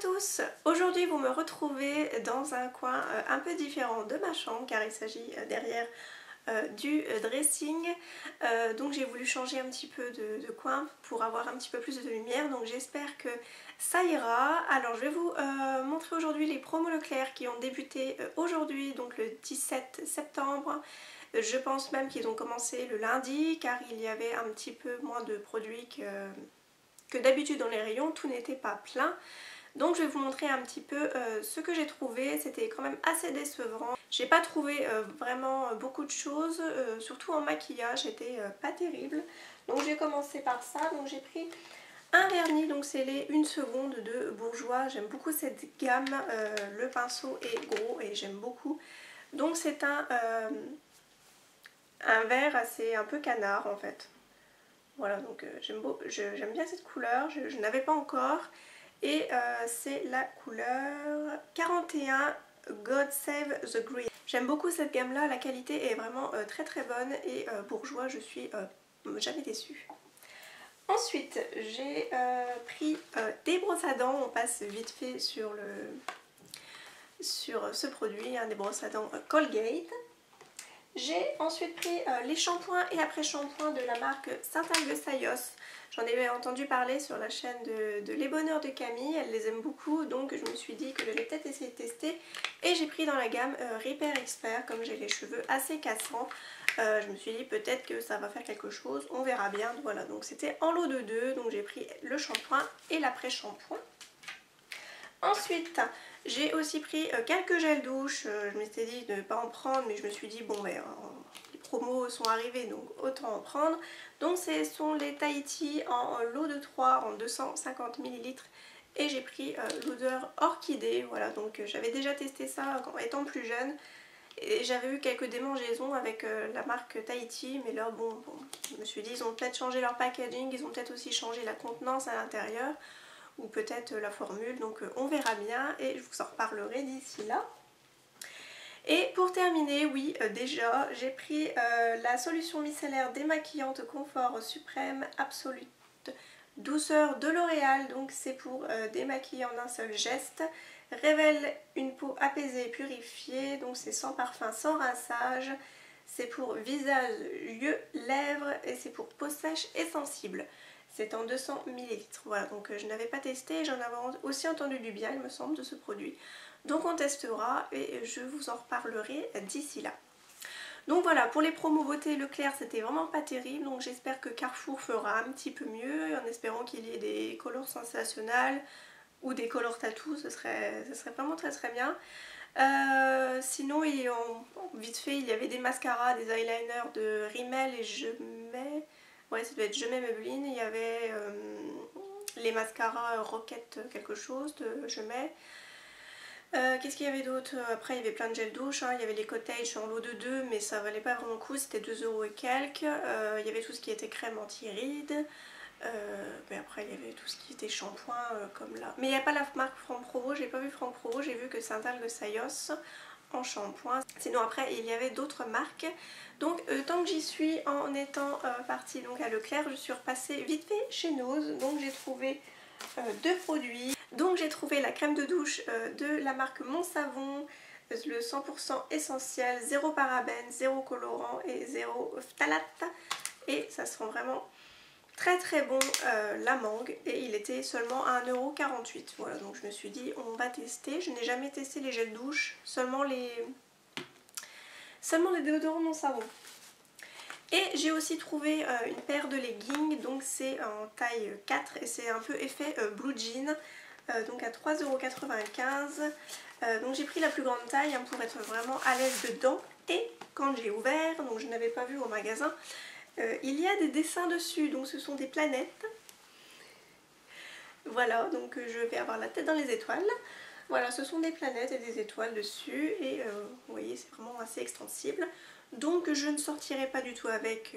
tous, aujourd'hui vous me retrouvez dans un coin un peu différent de ma chambre car il s'agit derrière du dressing, donc j'ai voulu changer un petit peu de coin pour avoir un petit peu plus de lumière, donc j'espère que ça ira. Alors je vais vous montrer aujourd'hui les promos Leclerc qui ont débuté aujourd'hui, donc le 17 septembre. Je pense même qu'ils ont commencé le lundi car il y avait un petit peu moins de produits que d'habitude dans les rayons, tout n'était pas plein. Donc je vais vous montrer un petit peu ce que j'ai trouvé, c'était quand même assez décevant. J'ai pas trouvé vraiment beaucoup de choses, surtout en maquillage, c'était pas terrible. Donc j'ai commencé par ça, donc j'ai pris un vernis, donc c'est les 1 seconde de Bourjois. J'aime beaucoup cette gamme, le pinceau est gros et j'aime beaucoup. Donc c'est un vert assez un peu canard en fait. Voilà, donc j'aime bien cette couleur, je n'avais pas encore. Et c'est la couleur 41 God Save the Green. J'aime beaucoup cette gamme là, la qualité est vraiment très très bonne et Bourjois, je suis jamais déçue. Ensuite j'ai pris des brosses à dents, on passe vite fait sur ce produit, hein, des brosses à dents Colgate. J'ai ensuite pris les shampoings et après-shampoings de la marque Saint-Algue-Sayos. J'en avais entendu parler sur la chaîne de Les Bonheurs de Camille, elle les aime beaucoup, donc je me suis dit que j'allais peut-être essayer de tester. Et j'ai pris dans la gamme Repair Expert, comme j'ai les cheveux assez cassants. Je me suis dit peut-être que ça va faire quelque chose, on verra bien. Voilà, donc c'était en lot de 2, donc j'ai pris le shampoing et l'après-shampoing. Ensuite, j'ai aussi pris quelques gels douche, je m'étais dit de ne pas en prendre, mais je me suis dit bon ben les promos sont arrivés donc autant en prendre. Donc ce sont les Tahiti en lot de 3 en 250 ml et j'ai pris l'odeur orchidée, voilà, donc j'avais déjà testé ça étant plus jeune. Et j'avais eu quelques démangeaisons avec la marque Tahiti, mais là bon, je me suis dit ils ont peut-être changé leur packaging, ils ont peut-être aussi changé la contenance à l'intérieur ou peut-être la formule, donc on verra bien et je vous en reparlerai d'ici là. Et pour terminer, oui, déjà j'ai pris la solution micellaire démaquillante Confort Suprême Absolute Douceur de L'Oréal, donc c'est pour démaquiller en un seul geste. Révèle une peau apaisée et purifiée, donc c'est sans parfum, sans rinçage. C'est pour visage, yeux, lèvres et c'est pour peau sèche et sensible. C'est en 200 ml. Voilà, donc je n'avais pas testé, j'en avais aussi entendu du bien, il me semble, de ce produit. Donc on testera et je vous en reparlerai d'ici là. Donc voilà, pour les promos beauté Leclerc, c'était vraiment pas terrible. Donc j'espère que Carrefour fera un petit peu mieux, en espérant qu'il y ait des colors sensationnels ou des colors tattoo, ce serait vraiment très très bien. Sinon, vite fait, il y avait des mascaras, des eyeliners de Rimmel et Je Mets... Ouais, ça doit être Je Mets Maybelline. Il y avait les mascaras Rocket quelque chose de Je Mets. Qu'est-ce qu'il y avait d'autre? Après il y avait plein de gel douche, hein. Il y avait les Cottage en lot de 2 mais ça valait pas vraiment le coup, c'était 2 € et quelques. Il y avait tout ce qui était crème anti-rides. Mais après il y avait tout ce qui était shampoing comme là. Mais il n'y a pas la marque Franck Provo, j'ai pas vu Franck Provo, j'ai vu que Saint-Algue-Sayos en shampoing. Sinon après il y avait d'autres marques. Donc tant que j'y suis, en étant partie donc à Leclerc, je suis repassée vite fait chez Nose. Donc j'ai trouvé 2 produits. Donc j'ai trouvé la crème de douche de la marque Mon Savon, le 100% essentiel, 0 parabènes, 0 colorant et 0 phtalate. Et ça sent vraiment très très bon, la mangue, et il était seulement à 1,48 €. Voilà, donc je me suis dit on va tester. Je n'ai jamais testé les gels douche, seulement les déodorants Mon Savon. Et j'ai aussi trouvé une paire de leggings, donc c'est en taille 4 et c'est un peu effet blue jean, donc à 3,95 €. Donc j'ai pris la plus grande taille, hein, pour être vraiment à l'aise dedans. Et quand j'ai ouvert, donc je n'avais pas vu au magasin, il y a des dessins dessus, donc ce sont des planètes. Voilà, donc je vais avoir la tête dans les étoiles. Voilà, ce sont des planètes et des étoiles dessus et vous voyez c'est vraiment assez extensible. Donc je ne sortirai pas du tout avec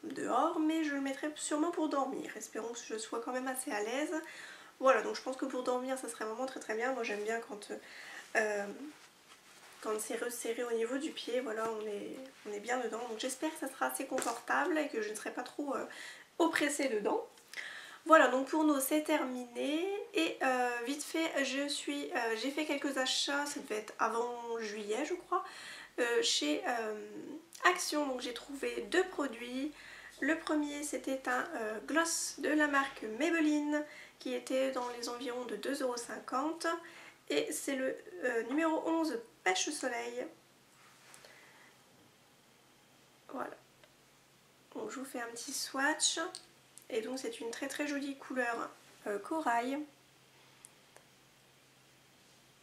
dehors, mais je le mettrai sûrement pour dormir. Espérons que je sois quand même assez à l'aise. Voilà, donc je pense que pour dormir ça serait vraiment très très bien. Moi j'aime bien quand c'est resserré au niveau du pied, voilà, on est bien dedans. Donc j'espère que ça sera assez confortable et que je ne serai pas trop oppressée dedans. Voilà, donc pour nous c'est terminé et vite fait j'ai fait quelques achats, ça devait être avant juillet je crois, chez Action. Donc j'ai trouvé deux produits. Le premier c'était un gloss de la marque Maybelline qui était dans les environs de 2,50 € et c'est le numéro 11 Pêche Soleil. Voilà, donc je vous fais un petit swatch et donc c'est une très très jolie couleur corail.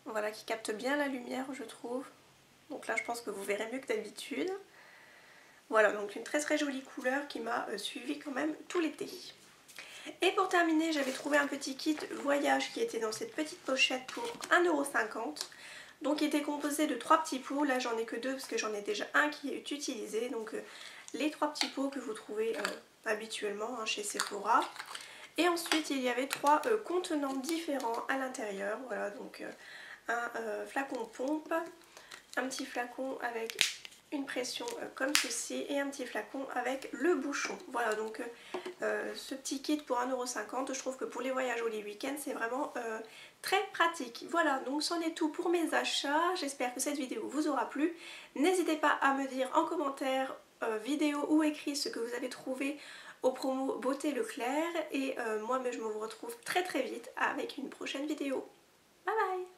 Voilà, qui capte bien la lumière je trouve. Donc là je pense que vous verrez mieux que d'habitude. Voilà, donc une très très jolie couleur qui m'a suivi quand même tout l'été. Et pour terminer, j'avais trouvé un petit kit voyage qui était dans cette petite pochette pour 1,50 €. Donc il était composé de 3 petits pots. Là j'en ai que 2 parce que j'en ai déjà un qui est utilisé. Donc les 3 petits pots que vous trouvez habituellement chez Sephora. Et ensuite il y avait 3 contenants différents à l'intérieur. Voilà, donc un flacon pompe, un petit flacon avec une pression comme ceci et un petit flacon avec le bouchon. Voilà, donc ce petit kit pour 1,50 €, je trouve que pour les voyages ou les week-ends c'est vraiment très pratique. Voilà, donc c'en est tout pour mes achats. J'espère que cette vidéo vous aura plu. N'hésitez pas à me dire en commentaire, vidéo ou écrit ce que vous avez trouvé aux promos Beauté Leclerc. Et moi je me retrouve très très vite avec une prochaine vidéo. Bye bye!